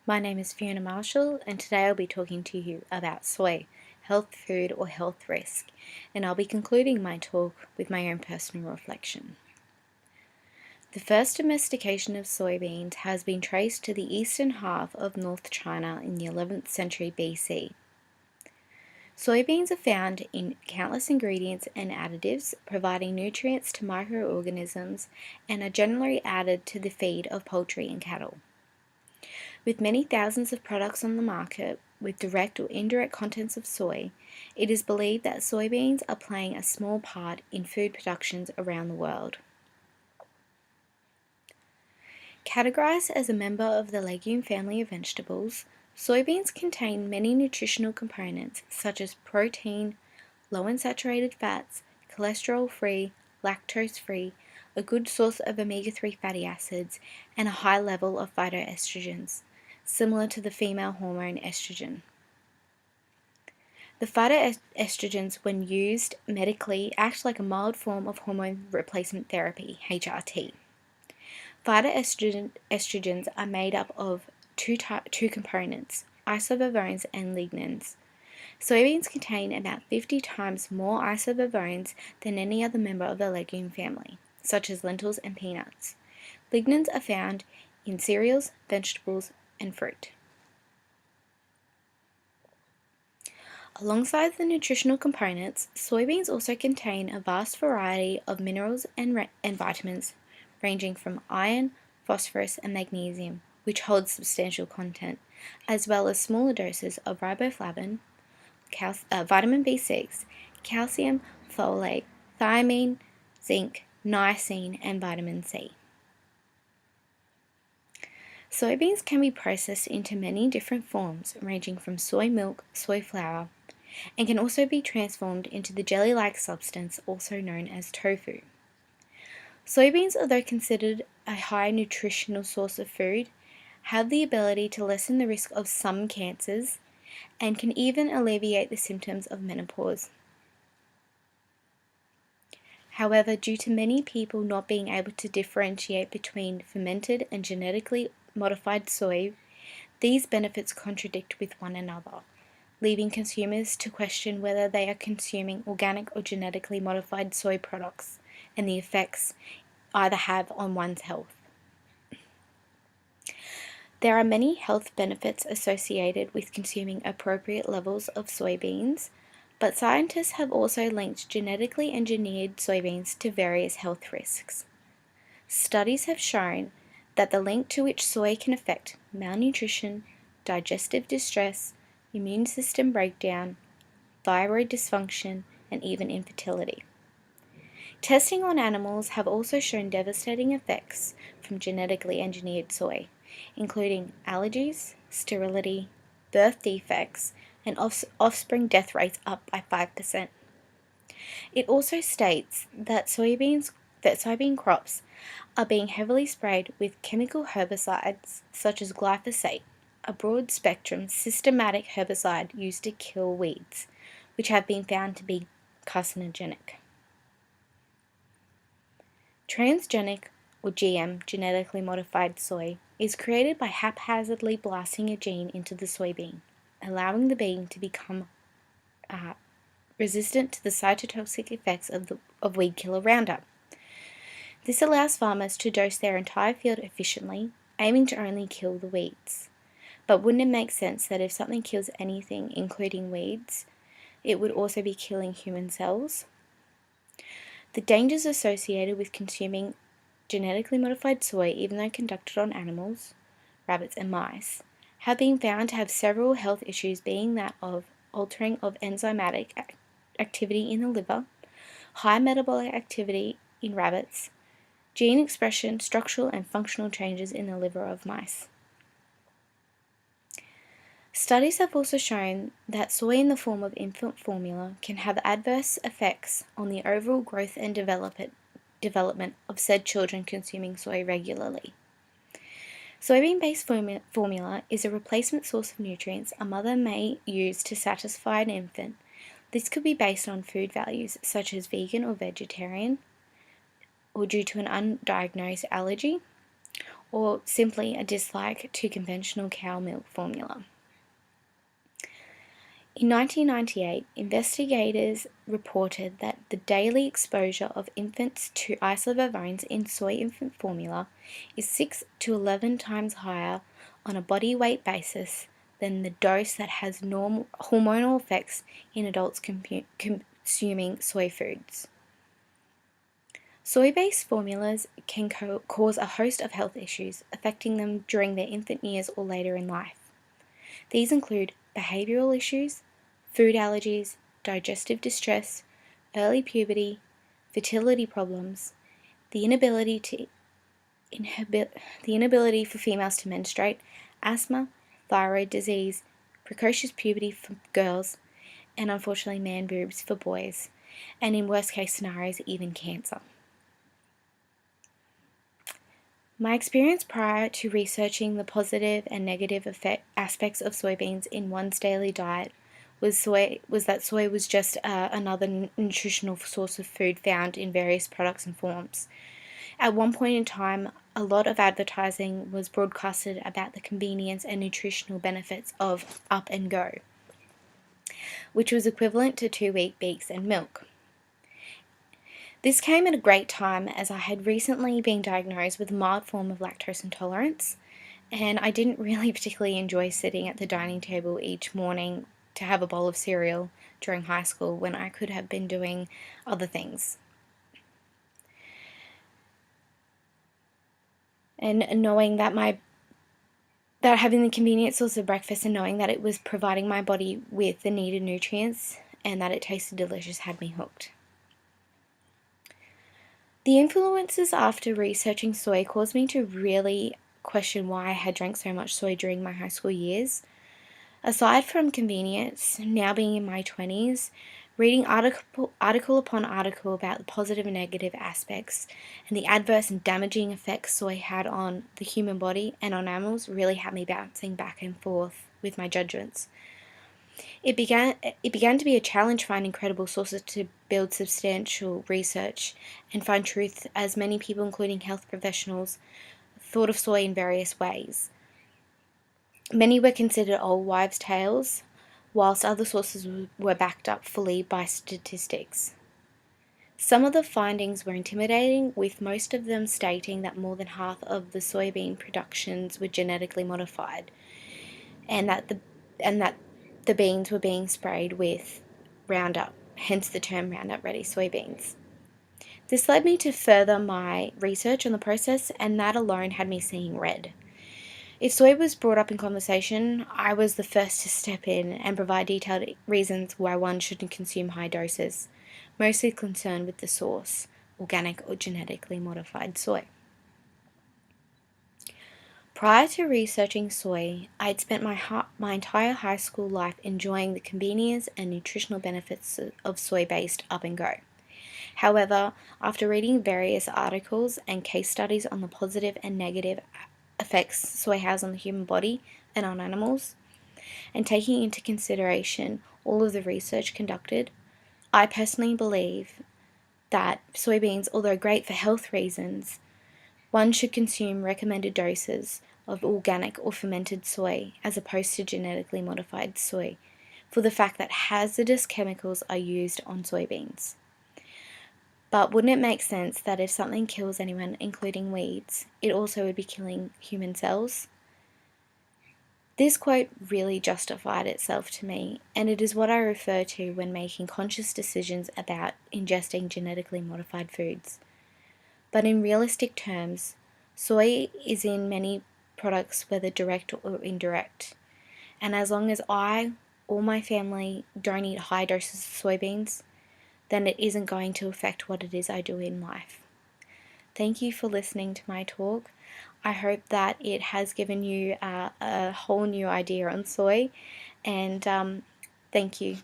My name is Fiona Marshall, and today I'll be talking to you about soy, health food or health risk, and I'll be concluding my talk with my own personal reflection. The first domestication of soybeans has been traced to the eastern half of North China in the 11th century BC. Soybeans are found in countless ingredients and additives, providing nutrients to microorganisms and are generally added to the feed of poultry and cattle. With many thousands of products on the market with direct or indirect contents of soy, it is believed that soybeans are playing a small part in food productions around the world. Categorized as a member of the legume family of vegetables, soybeans contain many nutritional components such as protein, low in saturated fats, cholesterol-free, lactose-free, a good source of omega-3 fatty acids, and a high level of phytoestrogens, similar to the female hormone estrogen. The phytoestrogens, when used medically, act like a mild form of hormone replacement therapy, HRT. Phytoestrogens are made up of two components, isobutyrones and lignans. Soybeans contain about 50 times more isobutyrones than any other member of the legume family, such as lentils and peanuts. Lignans are found in cereals, vegetables, and fruit. Alongside the nutritional components, soybeans also contain a vast variety of minerals and vitamins, ranging from iron, phosphorus, and magnesium, which holds substantial content, as well as smaller doses of riboflavin, vitamin B6, calcium, folate, thiamine, zinc, niacin, and vitamin C. Soybeans can be processed into many different forms, ranging from soy milk, soy flour, and can also be transformed into the jelly-like substance also known as tofu. Soybeans, although considered a high nutritional source of food, have the ability to lessen the risk of some cancers and can even alleviate the symptoms of menopause. However, due to many people not being able to differentiate between fermented and genetically modified soy, these benefits contradict with one another, leaving consumers to question whether they are consuming organic or genetically modified soy products and the effects either have on one's health. There are many health benefits associated with consuming appropriate levels of soybeans, but scientists have also linked genetically engineered soybeans to various health risks. Studies have shown that the link to which soy can affect malnutrition, digestive distress, immune system breakdown, thyroid dysfunction, and even infertility. Testing on animals have also shown devastating effects from genetically engineered soy, including allergies, sterility, birth defects, and offspring death rates up by 5%. It also states that soybean crops are being heavily sprayed with chemical herbicides such as glyphosate, a broad-spectrum systematic herbicide used to kill weeds, which have been found to be carcinogenic. Transgenic, or GM, genetically modified soy, is created by haphazardly blasting a gene into the soybean, allowing the bean to become resistant to the cytotoxic effects of weed killer Roundup. This allows farmers to dose their entire field efficiently, aiming to only kill the weeds. But wouldn't it make sense that if something kills anything, including weeds, it would also be killing human cells? The dangers associated with consuming genetically modified soy, even though conducted on animals, rabbits and mice, have been found to have several health issues, being that of altering of enzymatic activity in the liver, high metabolic activity in rabbits, gene expression, structural and functional changes in the liver of mice. Studies have also shown that soy in the form of infant formula can have adverse effects on the overall growth and development of said children consuming soy regularly. Soybean-based formula is a replacement source of nutrients a mother may use to satisfy an infant. This could be based on food values such as vegan or vegetarian, or due to an undiagnosed allergy, or simply a dislike to conventional cow milk formula. In 1998, investigators reported that the daily exposure of infants to isoflavones in soy infant formula is 6 to 11 times higher on a body weight basis than the dose that has normal hormonal effects in adults consuming soy foods. Soy-based formulas can cause a host of health issues affecting them during their infant years or later in life. These include behavioral issues, food allergies, digestive distress, early puberty, fertility problems, the inability for females to menstruate, asthma, thyroid disease, precocious puberty for girls, and unfortunately man boobs for boys, and in worst case scenarios, even cancer. My experience prior to researching the positive and negative aspects of soybeans in one's daily diet was that soy was just another nutritional source of food found in various products and forms. At one point in time, a lot of advertising was broadcasted about the convenience and nutritional benefits of Up and Go, which was equivalent to 2-week beets and milk. This came at a great time as I had recently been diagnosed with a mild form of lactose intolerance, and I didn't really particularly enjoy sitting at the dining table each morning to have a bowl of cereal during high school when I could have been doing other things. And knowing that having the convenient source of breakfast and knowing that it was providing my body with the needed nutrients and that it tasted delicious had me hooked. The influences after researching soy caused me to really question why I had drank so much soy during my high school years. Aside from convenience, now being in my 20s, reading article upon article about the positive and negative aspects and the adverse and damaging effects soy had on the human body and on animals really had me bouncing back and forth with my judgments. It began to be a challenge finding credible sources to build substantial research and find truth, as many people, including health professionals, thought of soy in various ways. Many were considered old wives' tales, whilst other sources were backed up fully by statistics. Some of the findings were intimidating, with most of them stating that more than half of the soybean productions were genetically modified, and that the beans were being sprayed with Roundup, hence the term Roundup Ready soybeans. This led me to further my research on the process, and that alone had me seeing red. If soy was brought up in conversation, I was the first to step in and provide detailed reasons why one shouldn't consume high doses, mostly concerned with the source, organic or genetically modified soy. Prior to researching soy, I had spent my entire high school life enjoying the convenience and nutritional benefits of soy-based Up and Go. However, after reading various articles and case studies on the positive and negative effects soy has on the human body and on animals, and taking into consideration all of the research conducted, I personally believe that soybeans, although great for health reasons, one should consume recommended doses of organic or fermented soy as opposed to genetically modified soy, for the fact that hazardous chemicals are used on soybeans. But wouldn't it make sense that if something kills anyone, including weeds, it also would be killing human cells? This quote really justified itself to me, and it is what I refer to when making conscious decisions about ingesting genetically modified foods. But in realistic terms, soy is in many products, whether direct or indirect. And as long as I or my family don't eat high doses of soybeans, then it isn't going to affect what it is I do in life. Thank you for listening to my talk. I hope that it has given you a whole new idea on soy, and thank you.